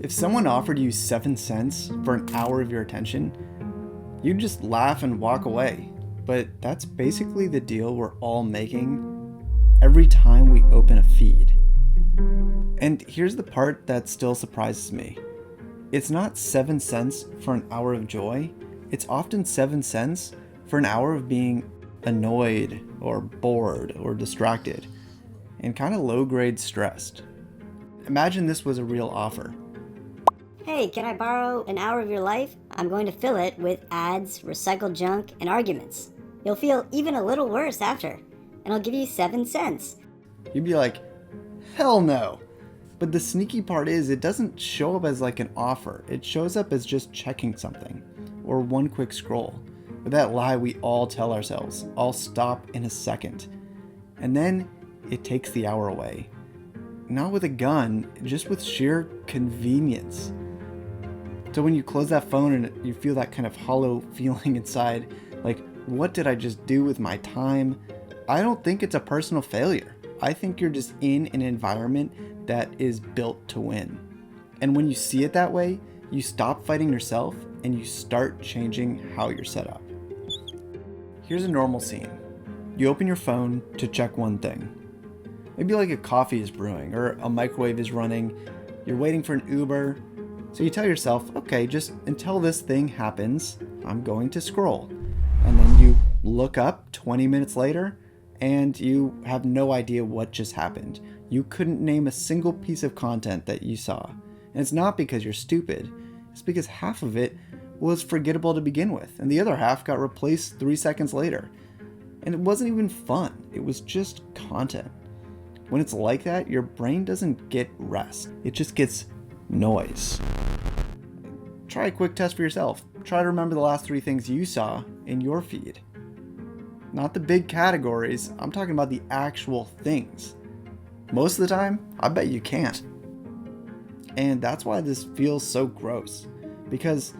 If someone offered you 7 cents for an hour of your attention, you'd just laugh and walk away. But that's basically the deal we're all making every time we open a feed. And here's the part that still surprises me. It's not 7 cents for an hour of joy. It's often 7 cents for an hour of being annoyed or bored or distracted and kind of low-grade stressed. Imagine this was a real offer. Hey, can I borrow an hour of your life? I'm going to fill it with ads, recycled junk, and arguments. You'll feel even a little worse after, and I'll give you 7 cents. You'd be like, hell no. But the sneaky part is it doesn't show up as like an offer. It shows up as just checking something or one quick scroll. With that lie we all tell ourselves, I'll stop in a second. And then it takes the hour away. Not with a gun, just with sheer convenience. So when you close that phone and you feel that kind of hollow feeling inside, like, what did I just do with my time? I don't think it's a personal failure. I think you're just in an environment that is built to win. And when you see it that way, you stop fighting yourself and you start changing how you're set up. Here's a normal scene. You open your phone to check one thing. Maybe like a coffee is brewing or a microwave is running. You're waiting for an Uber. So you tell yourself, okay, just until this thing happens, I'm going to scroll. And then you look up 20 minutes later and you have no idea what just happened. You couldn't name a single piece of content that you saw. And it's not because you're stupid. It's because half of it was forgettable to begin with, and the other half got replaced 3 seconds later. And it wasn't even fun. It was just content. When it's like that, your brain doesn't get rest. It just gets noise. Try a quick test for yourself. Try to remember the last 3 things you saw in your feed. Not the big categories, I'm talking about the actual things. Most of the time, I bet you can't. And that's why this feels so gross. Because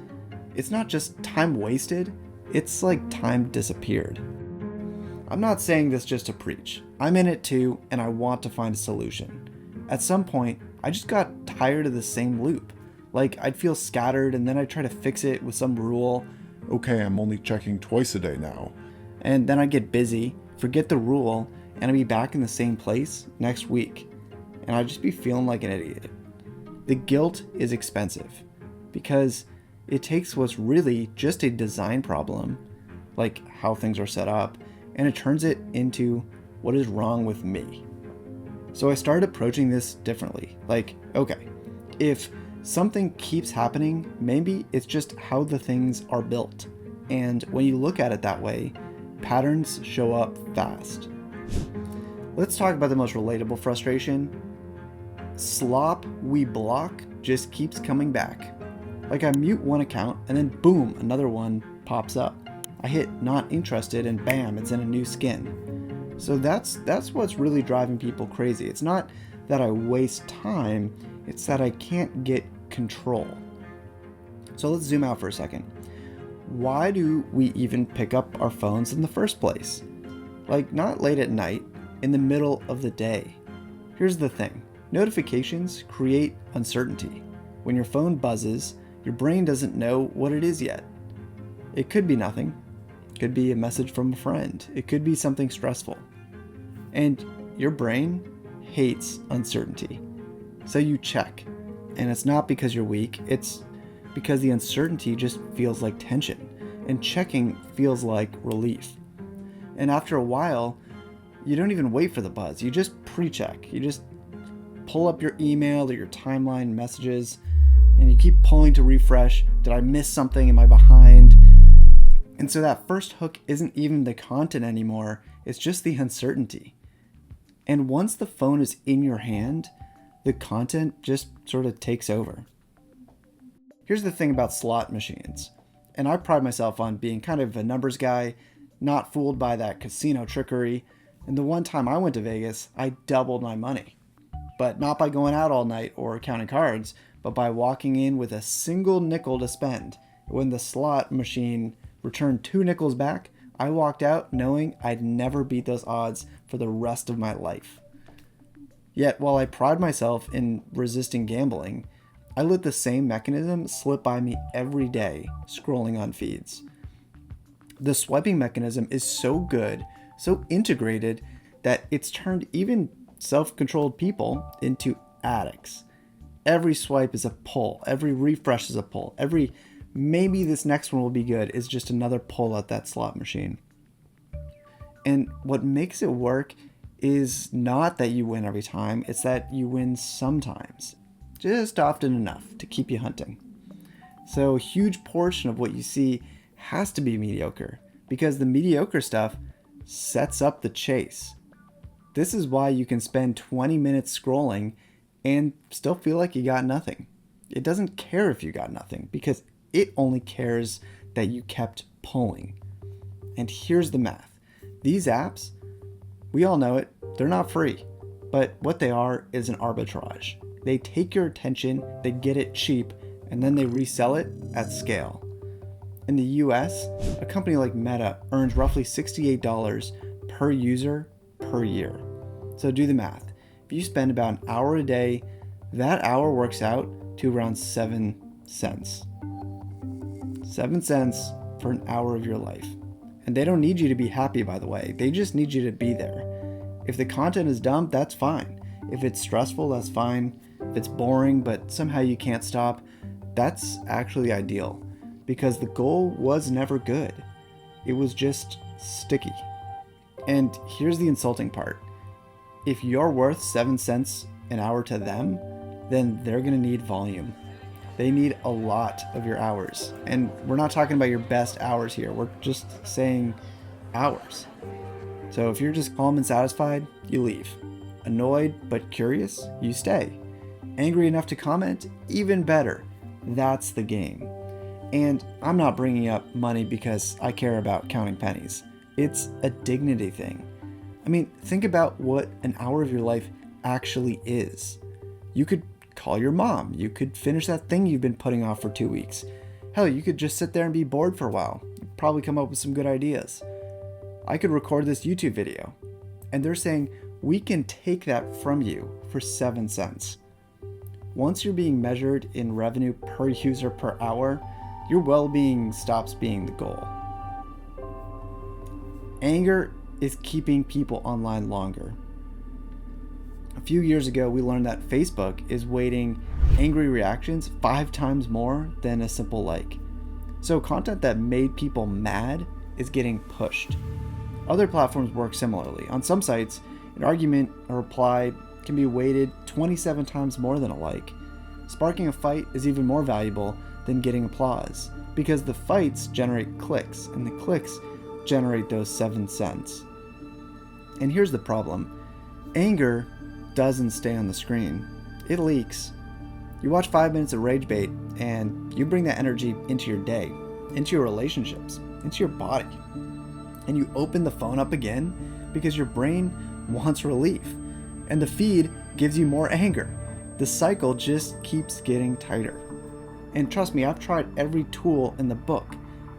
it's not just time wasted, it's like time disappeared. I'm not saying this just to preach. I'm in it too, and I want to find a solution. At some point, I just got tired of the same loop. Like, I'd feel scattered, and then I'd try to fix it with some rule. Okay, I'm only checking twice a day now. And then I'd get busy, forget the rule, and I'd be back in the same place next week. And I'd just be feeling like an idiot. The guilt is expensive, because it takes what's really just a design problem, like how things are set up, and it turns it into what is wrong with me. So I started approaching this differently. Like, okay, if something keeps happening, maybe it's just how the things are built. And when you look at it that way, patterns show up fast. Let's talk about the most relatable frustration. Slop we block just keeps coming back. Like I mute one account and then boom, another one pops up. I hit not interested and bam, it's in a new skin. So that's what's really driving people crazy. It's not that I waste time, it's that I can't get control. So let's zoom out for a second. Why do we even pick up our phones in the first place? Like not late at night, in the middle of the day. Here's the thing. Notifications create uncertainty. When your phone buzzes, your brain doesn't know what it is yet. It could be nothing. It could be a message from a friend. It could be something stressful. And your brain hates uncertainty. So you check. And it's not because you're weak, it's because the uncertainty just feels like tension. And checking feels like relief. And after a while, you don't even wait for the buzz. You just pre-check. You just pull up your email or your timeline messages, and you keep pulling to refresh. Did I miss something? Am I behind? And so that first hook isn't even the content anymore. It's just the uncertainty. And once the phone is in your hand, the content just sort of takes over. Here's the thing about slot machines. And I pride myself on being kind of a numbers guy, not fooled by that casino trickery. And the one time I went to Vegas, I doubled my money. But not by going out all night or counting cards, but by walking in with a single nickel to spend. When the slot machine returned 2 nickels back, I walked out knowing I'd never beat those odds for the rest of my life. Yet, while I pride myself in resisting gambling, I let the same mechanism slip by me every day scrolling on feeds. The swiping mechanism is so good, so integrated, that it's turned even self-controlled people into addicts. Every swipe is a pull, every refresh is a pull, every maybe this next one will be good is just another pull at that slot machine. And what makes it work is not that you win every time, it's that you win sometimes, just often enough to keep you hunting. So a huge portion of what you see has to be mediocre, because the mediocre stuff sets up the chase. This is why you can spend 20 minutes scrolling and still feel like you got nothing. It doesn't care if you got nothing, because it only cares that you kept pulling. And here's the math. These apps, we all know it, they're not free, but what they are is an arbitrage. They take your attention, they get it cheap, and then they resell it at scale. In the US, a company like Meta earns roughly $68 per user per year. So do the math. If you spend about an hour a day, that hour works out to around 7 cents. 7 cents for an hour of your life. And they don't need you to be happy, by the way. They just need you to be there. If the content is dumb, that's fine. If it's stressful, that's fine. If it's boring, but somehow you can't stop, that's actually ideal. Because the goal was never good. It was just sticky. And here's the insulting part. If you're worth 7 cents an hour to them, then they're gonna need volume. They need a lot of your hours. And we're not talking about your best hours here. We're just saying hours. So if you're just calm and satisfied, you leave. Annoyed but curious, you stay. Angry enough to comment, even better. That's the game. And I'm not bringing up money because I care about counting pennies. It's a dignity thing. I mean, think about what an hour of your life actually is. You could call your mom. You could finish that thing you've been putting off for 2 weeks. Hell, you could just sit there and be bored for a while. You'd probably come up with some good ideas. I could record this YouTube video. And they're saying, we can take that from you for 7 cents. Once you're being measured in revenue per user per hour, your well-being stops being the goal. Anger is keeping people online longer. A few years ago, we learned that Facebook is weighting angry reactions 5 times more than a simple like. So content that made people mad is getting pushed. Other platforms work similarly. On some sites, an argument or reply can be weighted 27 times more than a like. Sparking a fight is even more valuable than getting applause, because the fights generate clicks, and the clicks generate those 7 cents. And here's the problem. Anger doesn't stay on the screen. It leaks. You watch 5 minutes of rage bait, and you bring that energy into your day, into your relationships, into your body. And you open the phone up again because your brain wants relief. And the feed gives you more anger. The cycle just keeps getting tighter. And trust me, I've tried every tool in the book.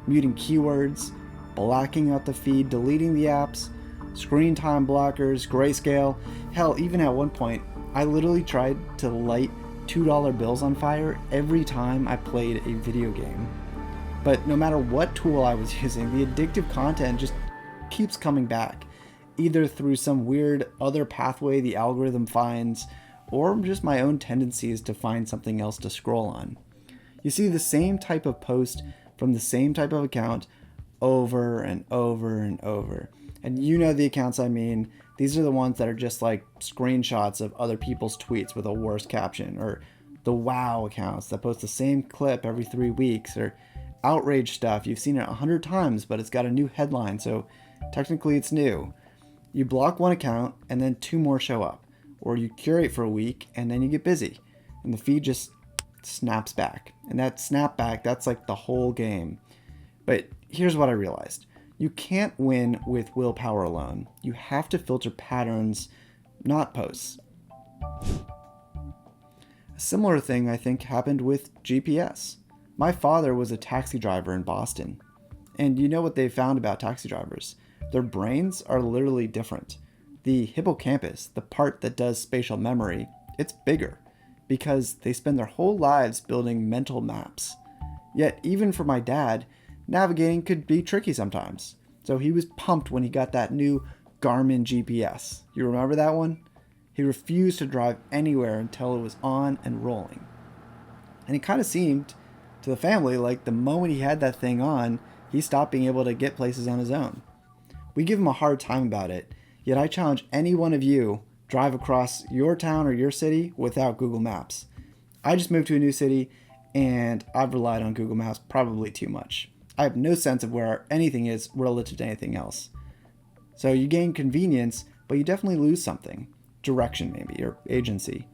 Muting keywords, blacking out the feed, deleting the apps, screen time blockers, grayscale. Hell, even at one point, I literally tried to light $2 bills on fire every time I played a video game. But no matter what tool I was using, the addictive content just keeps coming back, either through some weird other pathway the algorithm finds, or just my own tendencies to find something else to scroll on. You see the same type of post from the same type of account over and over and over. And you know the accounts I mean. These are the ones that are just like screenshots of other people's tweets with a worse caption, or the wow accounts that post the same clip every 3 weeks, or outrage stuff. You've seen it 100 times, but it's got a new headline, so technically it's new. You block one account and then 2 more show up, or you curate for a week and then you get busy and the feed just snaps back. And that snapback, that's like the whole game. But here's what I realized. You can't win with willpower alone. You have to filter patterns, not posts. A similar thing, I think, happened with GPS. My father was a taxi driver in Boston. And you know what they found about taxi drivers? Their brains are literally different. The hippocampus, the part that does spatial memory, it's bigger. because they spend their whole lives building mental maps. Yet, even for my dad, navigating could be tricky sometimes. So he was pumped when he got that new Garmin GPS. You remember that one? He refused to drive anywhere until it was on and rolling. And it kind of seemed to the family like the moment he had that thing on, he stopped being able to get places on his own. We give him a hard time about it, yet I challenge any one of you drive across your town or your city without Google Maps. I just moved to a new city and I've relied on Google Maps probably too much. I have no sense of where anything is relative to anything else. So you gain convenience, but you definitely lose something. Direction maybe, or agency.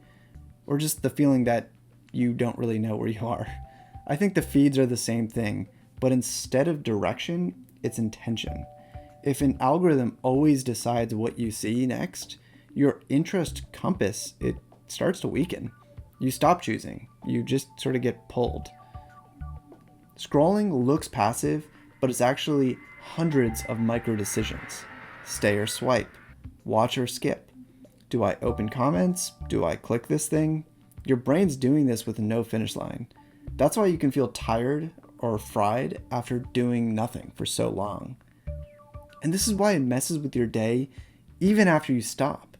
Or just the feeling that you don't really know where you are. I think the feeds are the same thing, but instead of direction, it's intention. If an algorithm always decides what you see next, your interest compass, it starts to weaken. You stop choosing. You just sort of get pulled. Scrolling looks passive, but it's actually hundreds of micro decisions. Stay or swipe. Watch or skip. Do I open comments? Do I click this thing? Your brain's doing this with no finish line. That's why you can feel tired or fried after doing nothing for so long. And this is why it messes with your day even after you stop.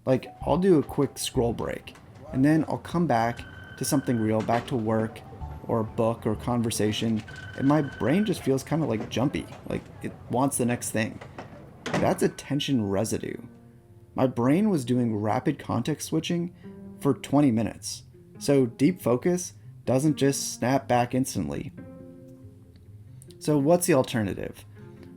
Like, I'll do a quick scroll break, and then I'll come back to something real, back to work or a book or conversation, and my brain just feels kind of like jumpy, like it wants the next thing. That's attention residue. My brain was doing rapid context switching for 20 minutes, so deep focus doesn't just snap back instantly. So what's the alternative?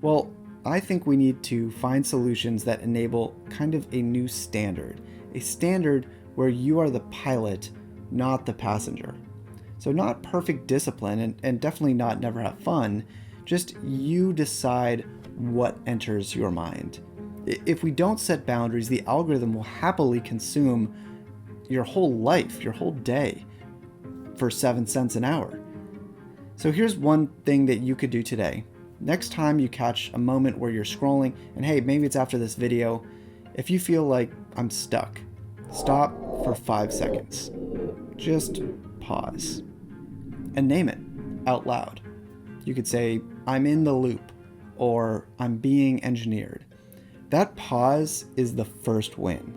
Well, I think we need to find solutions that enable kind of a new standard, a standard where you are the pilot, not the passenger. So not perfect discipline and definitely not never have fun, just you decide what enters your mind. If we don't set boundaries, the algorithm will happily consume your whole life, your whole day for 7 cents an hour. So here's one thing that you could do today. Next time you catch a moment where you're scrolling, and hey, maybe it's after this video, if you feel like I'm stuck, stop for 5 seconds. Just pause and name it out loud. You could say, I'm in the loop, or I'm being engineered. That pause is the first win.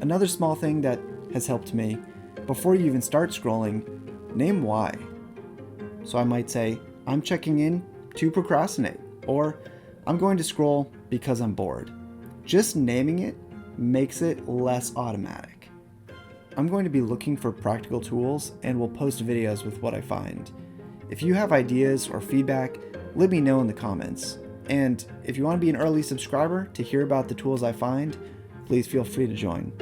Another small thing that has helped me, before you even start scrolling, name why. So I might say, I'm checking in to procrastinate, or I'm going to scroll because I'm bored. Just naming it makes it less automatic. I'm going to be looking for practical tools and will post videos with what I find. If you have ideas or feedback, let me know in the comments. And if you want to be an early subscriber to hear about the tools I find, please feel free to join.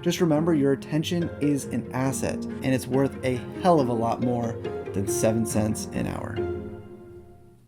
Just remember, your attention is an asset, and it's worth a hell of a lot more than 7 cents an hour.